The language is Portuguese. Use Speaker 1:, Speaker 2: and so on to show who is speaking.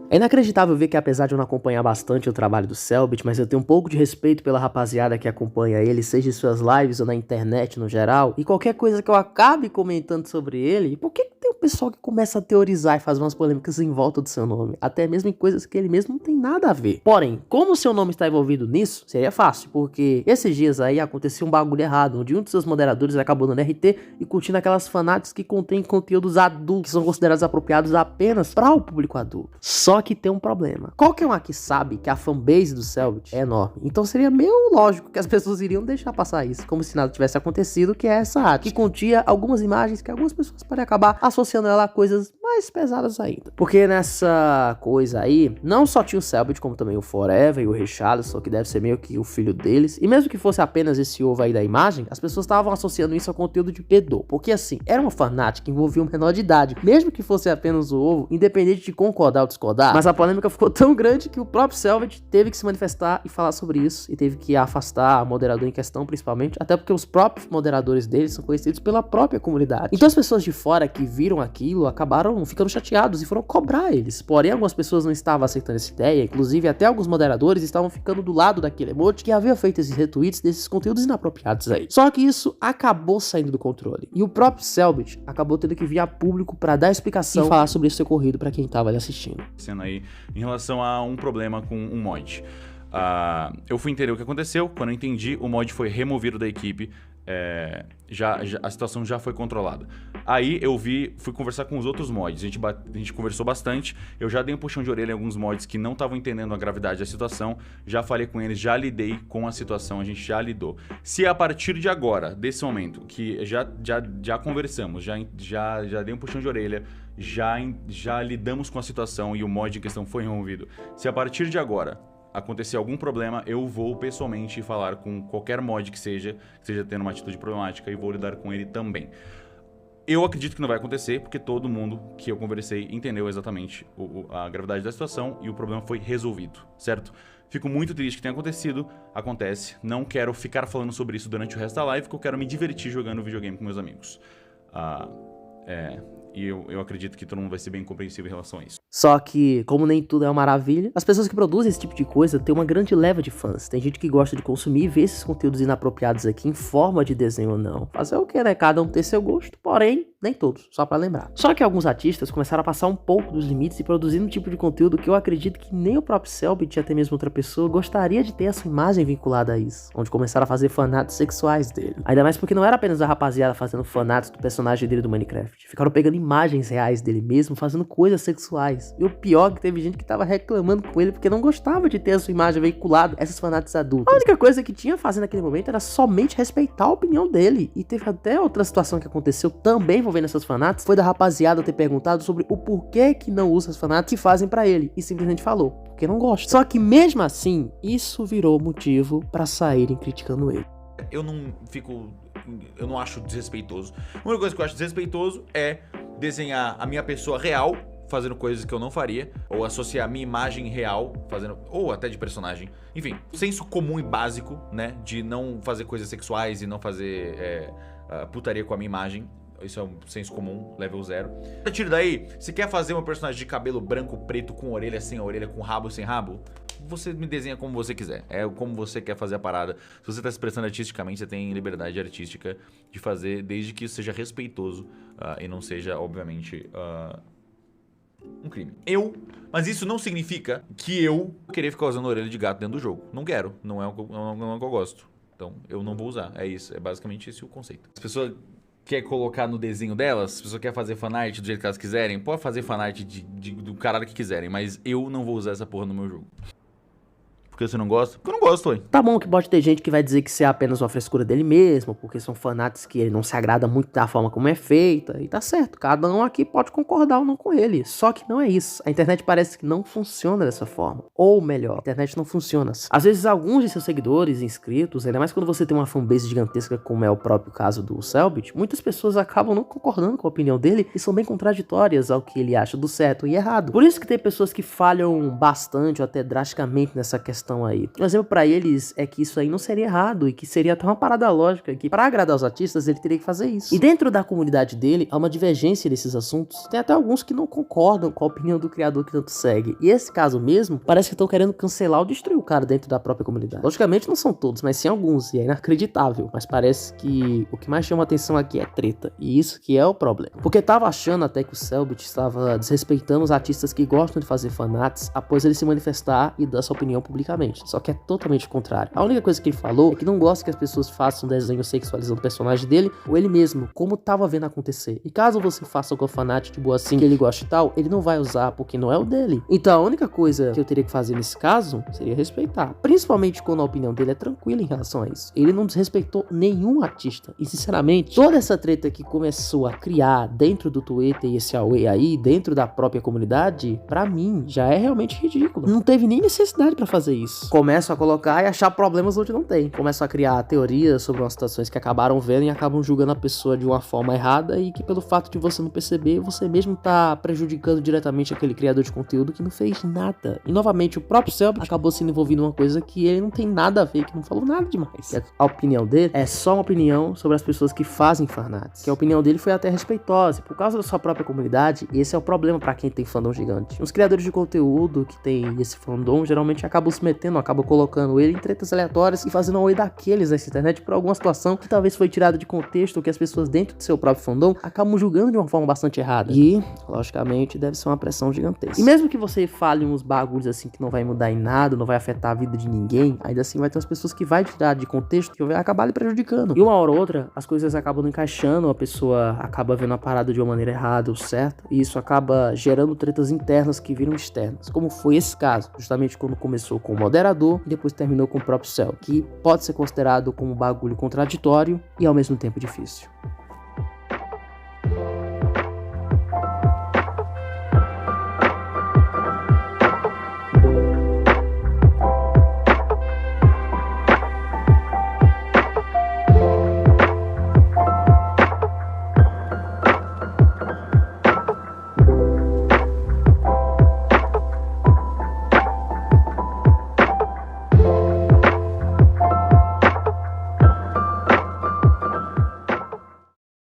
Speaker 1: É inacreditável ver que, apesar de eu não acompanhar bastante o trabalho do Cellbit, mas eu tenho um pouco de respeito pela rapaziada que acompanha ele, seja em suas lives ou na internet no geral, e qualquer coisa que eu acabe comentando sobre ele, por que tem o pessoal que começa a teorizar e faz umas polêmicas em volta do seu nome, até mesmo em coisas que ele mesmo não tem nada a ver? Porém, como o seu nome está envolvido nisso, seria fácil, porque esses dias aí aconteceu um bagulho errado, onde um de seus moderadores acabou dando RT e curtindo aquelas fanarts que contêm conteúdos adultos, que são considerados apropriados apenas para o público adulto. Só que tem um problema. Qualquer um aqui sabe que a fanbase do Cellbit é enorme. Então seria meio lógico que as pessoas iriam deixar passar isso, como se nada tivesse acontecido, que é essa arte, que continha algumas imagens que algumas pessoas podem acabar associando ela a coisas mais pesadas ainda. Porque nessa coisa aí, não só tinha o Cellbit, como também o Forever e o Richarlison, que deve ser meio que o filho deles. E mesmo que fosse apenas esse ovo aí da imagem, as pessoas estavam associando isso ao conteúdo de Pedô. Porque assim, era uma fanart que envolvia um menor de idade. Mesmo que fosse apenas o ovo, independente de concordar ou discordar, mas a polêmica ficou tão grande que o próprio Cellbit teve que se manifestar e falar sobre isso, e teve que afastar o moderador em questão, principalmente, até porque os próprios moderadores deles são conhecidos pela própria comunidade. Então as pessoas de fora que viram aquilo acabaram ficando chateados e foram cobrar eles. Porém, algumas pessoas não estavam aceitando essa ideia, inclusive até alguns moderadores estavam ficando do lado daquele emote que havia feito esses retweets desses conteúdos inapropriados aí. Só que isso acabou saindo do controle, e o próprio Cellbit acabou tendo que vir a público para dar explicação e falar sobre esse ocorrido para quem tava ali assistindo.
Speaker 2: Sendo aí em relação a um problema com um mod. Eu fui entender o que aconteceu. Quando eu entendi, o mod foi removido da equipe. A situação já foi controlada. Aí eu fui conversar com os outros mods. A gente conversou bastante. Eu já dei um puxão de orelha em alguns mods que não estavam entendendo a gravidade da situação. Já falei com eles, já lidei com a situação, a gente já lidou. Se a partir de agora, desse momento, que já conversamos, já dei um puxão de orelha, já lidamos com a situação e o mod em questão foi removido. Se a partir de agora acontecer algum problema, eu vou pessoalmente falar com qualquer mod que esteja tendo uma atitude problemática e vou lidar com ele também. Eu acredito que não vai acontecer, porque todo mundo que eu conversei entendeu exatamente a gravidade da situação e o problema foi resolvido, certo? Fico muito triste que tenha acontecido, acontece, não quero ficar falando sobre isso durante o resto da live, porque eu quero me divertir jogando videogame com meus amigos. E eu acredito que todo mundo vai ser bem compreensível em relação a isso.
Speaker 1: Só que, como nem tudo é uma maravilha, as pessoas que produzem esse tipo de coisa têm uma grande leva de fãs. Tem gente que gosta de consumir e ver esses conteúdos inapropriados aqui em forma de desenho ou não. Fazer o que, né? Cada um tem seu gosto, porém, nem todos, só pra lembrar. Só que alguns artistas começaram a passar um pouco dos limites e produzindo um tipo de conteúdo que eu acredito que nem o próprio Cellbit e até mesmo outra pessoa gostaria de ter a sua imagem vinculada a isso. Onde começaram a fazer fanarts sexuais dele. Ainda mais porque não era apenas a rapaziada fazendo fanarts do personagem dele do Minecraft. Ficaram pegando imagens reais dele mesmo, fazendo coisas sexuais. E o pior é que teve gente que tava reclamando com ele porque não gostava de ter a sua imagem veiculada, essas fanarts adultas. A única coisa que tinha a fazer naquele momento era somente respeitar a opinião dele. E teve até outra situação que aconteceu também envolvendo essas fanarts, foi da rapaziada ter perguntado sobre o porquê que não usa as fanarts que fazem pra ele. E simplesmente falou, porque não gosta. Só que mesmo assim, isso virou motivo pra saírem criticando ele.
Speaker 3: Eu não acho desrespeitoso. A única coisa que eu acho desrespeitoso é desenhar a minha pessoa real fazendo coisas que eu não faria, ou associar a minha imagem real fazendo, ou até de personagem. Enfim, senso comum e básico, né, de não fazer coisas sexuais e não fazer putaria com a minha imagem. Isso é um senso comum, level 0. A partir daí, se quer fazer uma personagem de cabelo branco, preto, com orelha, sem orelha, com rabo, sem rabo, você me desenha como você quiser. É como você quer fazer a parada. Se você está se expressando artisticamente, você tem liberdade artística de fazer, desde que isso seja respeitoso e não seja, obviamente, um crime. Mas isso não significa que eu querer ficar usando orelha de gato dentro do jogo. Não quero. Não é o que eu gosto. Então, eu não vou usar. É isso. É basicamente esse o conceito. As pessoas quer colocar no desenho delas, se a pessoa quer fazer fanart do jeito que elas quiserem, pode fazer fanart do caralho que quiserem, mas eu não vou usar essa porra no meu jogo. Porque você não gosta? Porque eu não gosto, ué.
Speaker 1: Tá bom que pode ter gente que vai dizer que isso é apenas uma frescura dele mesmo, porque são fanarts que ele não se agrada muito da forma como é feita, e tá certo, cada um aqui pode concordar ou não com ele, só que não é isso. A internet parece que não funciona dessa forma, ou melhor, a internet não funciona assim. Às vezes alguns de seus seguidores, inscritos, ainda mais quando você tem uma fanbase gigantesca como é o próprio caso do Cellbit, muitas pessoas acabam não concordando com a opinião dele e são bem contraditórias ao que ele acha do certo e errado. Por isso que tem pessoas que falham bastante ou até drasticamente nessa questão estão aí. Um exemplo pra eles é que isso aí não seria errado e que seria até uma parada lógica, que pra agradar os artistas ele teria que fazer isso. E dentro da comunidade dele há uma divergência nesses assuntos. Tem até alguns que não concordam com a opinião do criador que tanto segue. E esse caso mesmo, parece que estão querendo cancelar ou destruir o cara dentro da própria comunidade. Logicamente não são todos, mas sim alguns, e é inacreditável. Mas parece que o que mais chama atenção aqui é treta. E isso que é o problema. Porque tava achando até que o Cellbit estava desrespeitando os artistas que gostam de fazer fanarts após ele se manifestar e dar sua opinião publicamente. Só que é totalmente o contrário. A única coisa que ele falou é que não gosta que as pessoas façam um desenho sexualizando o personagem dele ou ele mesmo, como tava vendo acontecer. E caso você faça algum fanart tipo assim que ele gosta e tal, ele não vai usar porque não é o dele. Então a única coisa que eu teria que fazer nesse caso seria respeitar. Principalmente quando a opinião dele é tranquila em relação a isso. Ele não desrespeitou nenhum artista. E sinceramente, toda essa treta que começou a criar dentro do Twitter e esse Away aí, dentro da própria comunidade, pra mim, já é realmente ridículo. Não teve nem necessidade pra fazer isso. Começam a colocar e achar problemas onde não tem. Começam a criar teorias sobre umas situações que acabaram vendo e acabam julgando a pessoa de uma forma errada e que pelo fato de você não perceber, você mesmo tá prejudicando diretamente aquele criador de conteúdo que não fez nada. E novamente, o próprio Cellbit acabou sendo envolvido em uma coisa que ele não tem nada a ver, que não falou nada demais. E a opinião dele é só uma opinião sobre as pessoas que fazem fanarts. Que a opinião dele foi até respeitosa. Por causa da sua própria comunidade, esse é o problema pra quem tem fandom gigante. Os criadores de conteúdo que tem esse fandom geralmente acabam se metendo, acabam colocando ele em tretas aleatórias e fazendo um oi daqueles nessa internet por alguma situação que talvez foi tirada de contexto ou que as pessoas dentro do seu próprio fandom acabam julgando de uma forma bastante errada. E, logicamente, deve ser uma pressão gigantesca. E mesmo que você fale uns bagulhos assim que não vai mudar em nada, não vai afetar a vida de ninguém, ainda assim vai ter as pessoas que vai tirar de contexto que vai acabar lhe prejudicando. E uma hora ou outra, as coisas acabam não encaixando, a pessoa acaba vendo a parada de uma maneira errada ou certa, e isso acaba gerando tretas internas que viram externas, como foi esse caso, justamente quando começou com o moderador e depois terminou com o próprio Cell, que pode ser considerado como um bagulho contraditório e ao mesmo tempo difícil.